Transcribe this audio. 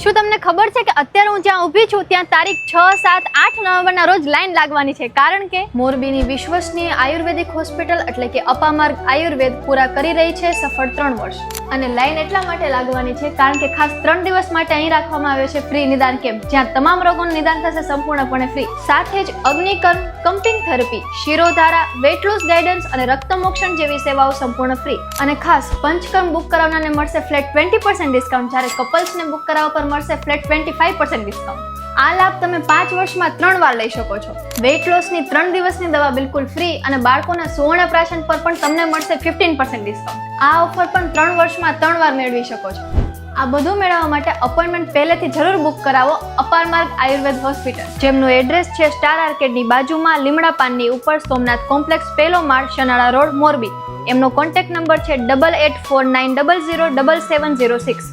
શું તમને ખબર છે કે અત્યારે હું જ્યાં ઊભી છું ત્યાં તારીખ 6, 7, 8 નવેમ્બરના રોજ લાઈન લાગવાની છે, કારણ કે મોરબીની વિશ્વસનીય આયુર્વેદિક હોસ્પિટલ એટલે કે અપામાર્ગ આયુર્વેદ પૂરા કરી રહી છે સફળ 3 વર્ષ. અને લાઈન એટલા માટે લાગવાની છે કારણ કે ખાસ 3 દિવસ માટે અહીં રાખવામાં આવ્યો છે ફ્રી નિદાન કેમ્પ, જ્યાં તમામ રોગોનું નિદાન થશે સંપૂર્ણપણે ફ્રી. સાથે જ અગ્નિકર્મ, કમ્પિંગ therapy, shirodhara, weight loss guidance અને રક્તમોક્ષણ જેવી સેવાઓ સંપૂર્ણ ફ્રી. અને ખાસ પંચકર્મ બુક કરાવનારને મળશે ફ્લેટ 20% ડિસ્કાઉન્ટ, જ્યારે કપલ્સને બુક કરાવવા પર મળશે ફ્લેટ 25% ડિસ્કાઉન્ટ. આ લાભ તમે 5 વર્ષમાં 3 વાર લઈ શકો છો. વેટ લોસની 3 દિવસની દવા બિલકુલ ફ્રી અને બાળકોના સુવર્ણપ્રાશન પર પણ તમને મળશે 15% ડિસ્કાઉન્ટ. આ ઓફર પણ 3 વર્ષમાં 3 વાર મેળવી શકો છો. આ બધું મેળવવા માટે અપોઇન્ટમેન્ટ પહેલેથી જરૂર બુક કરાવો અપામાર્ગ આયુર્વેદ હોસ્પિટલ, જેમનું એડ્રેસ છે સ્ટાર આર્કેડની બાજુમાં લીમડા પાનની ઉપર, સોમનાથ કોમ્પ્લેક્સ, પહેલો માળ, શનાળા રોડ, મોરબી. એમનો કોન્ટેક્ટ નંબર છે 8849007706.